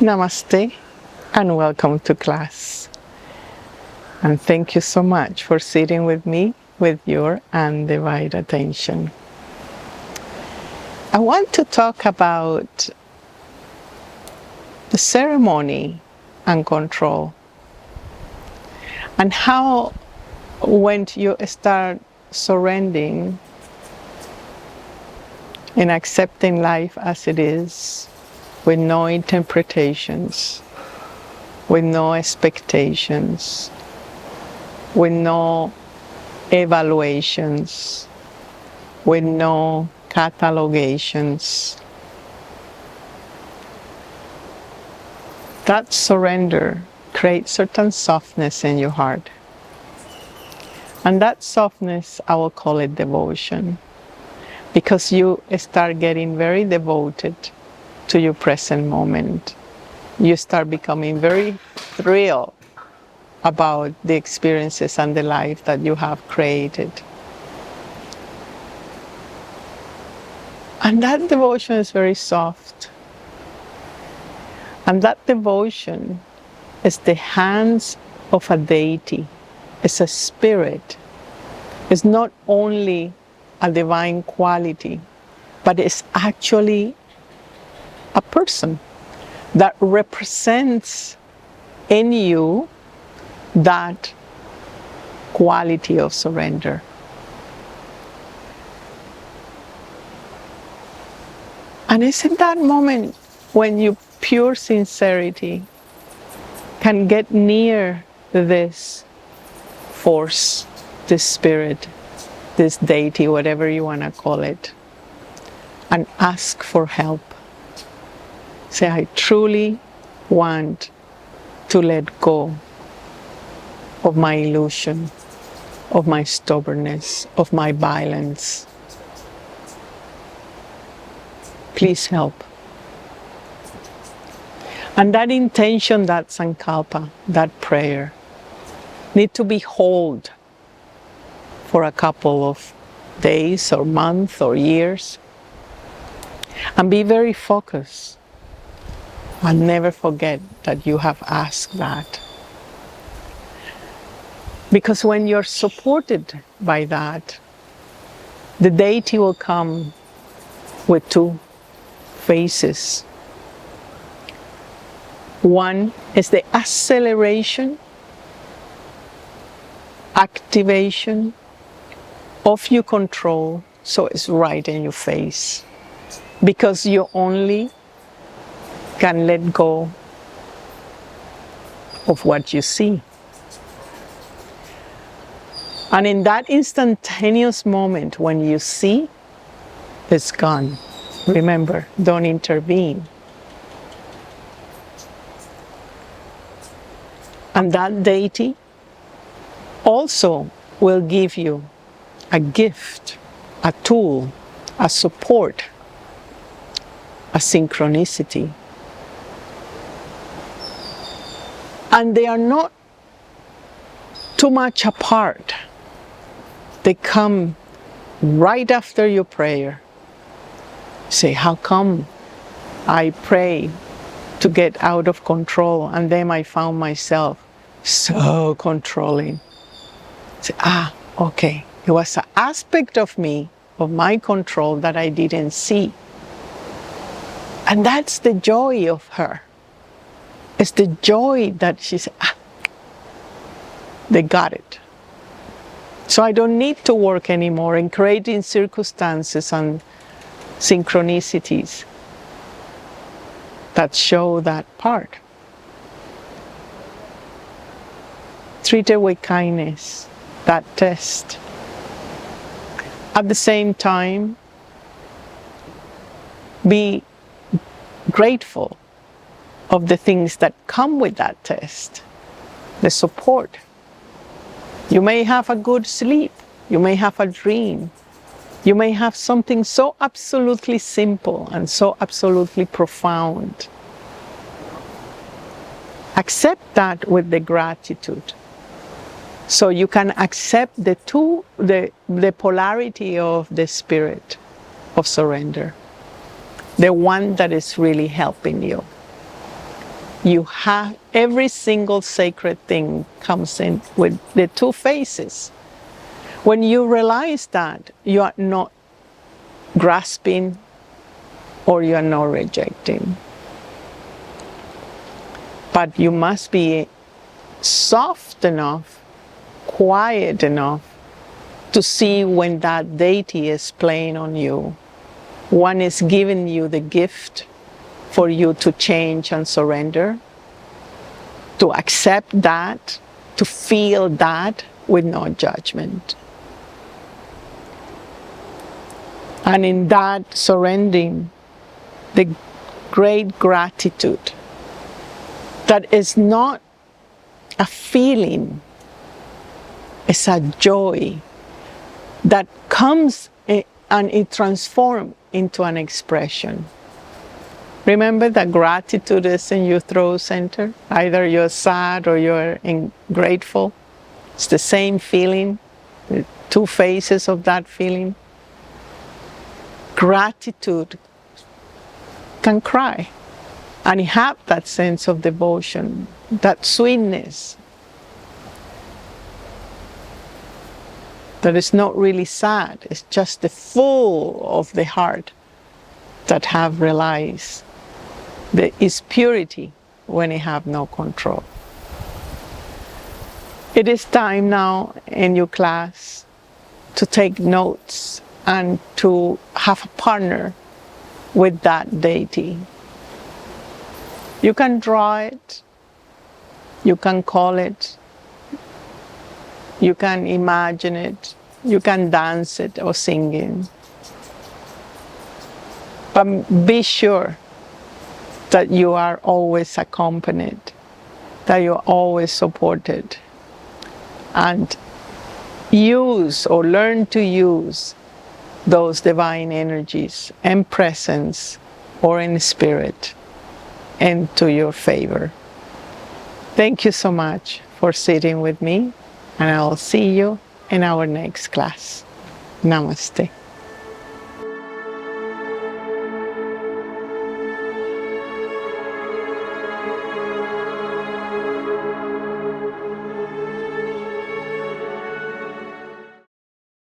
Namaste and welcome to class. And thank you so much for sitting with me with your undivided attention. I want to talk about the ceremony and control, and how when you start surrendering and accepting life as it is, with no interpretations, with no expectations, with no evaluations, with no catalogations. That surrender creates certain softness in your heart. And that softness, I will call it devotion, because you start getting very devoted to your present moment. You start becoming very thrilled about the experiences and the life that you have created. And that devotion is very soft. And that devotion is the hands of a deity. It's a spirit. It's not only a divine quality, but it's actually a person that represents in you that quality of surrender. And it's in that moment when you pure sincerity can get near this force, this spirit, this deity, whatever you want to call it, and ask for help. Say, I truly want to let go of my illusion, of my stubbornness, of my violence. Please help. And that intention, that sankalpa, that prayer, need to be held for a couple of days or months or years. And be very focused. And never forget that you have asked that. Because when you're supported by that, the deity will come with two faces. One is the acceleration, activation of your control, so it's right in your face. Because you only can let go of what you see. And in that instantaneous moment when you see, it's gone. Remember, don't intervene. And that deity also will give you a gift, a tool, a support, a synchronicity. And they are not too much apart. They come right after your prayer. Say, how come I pray to get out of control and then I found myself so controlling? Say, okay, it was an aspect of me, of my control that I didn't see. And that's the joy of her. It's the joy that she said, they got it. So I don't need to work anymore in creating circumstances and synchronicities that show that part. Treat it with kindness, that test. At the same time, be grateful of the things that come with that test, the support. You may have a good sleep, you may have a dream, you may have something so absolutely simple and so absolutely profound. Accept that with the gratitude. So you can accept the polarity of the spirit of surrender, the one that is really helping you. You have every single sacred thing comes in with the two faces. When you realize that, you are not grasping or you are not rejecting. But you must be soft enough, quiet enough to see when that deity is playing on you. One is giving you the gift for you to change and surrender, to accept that, to feel that with no judgment. And in that surrendering, the great gratitude that is not a feeling, it's a joy that comes and it transforms into an expression. Remember that gratitude is in your throat center. Either you're sad or you're grateful. It's the same feeling, the two faces of that feeling. Gratitude can cry and have that sense of devotion, that sweetness that is not really sad. It's just the full of the heart that have realized there is purity when it have no control. It is time now in your class to take notes and to have a partner with that deity. You can draw it, you can call it, you can imagine it, you can dance it or sing it. But be sure that you are always accompanied, that you're always supported. And use or learn to use those divine energies in presence or in spirit into your favor. Thank you so much for sitting with me, and I'll see you in our next class. Namaste.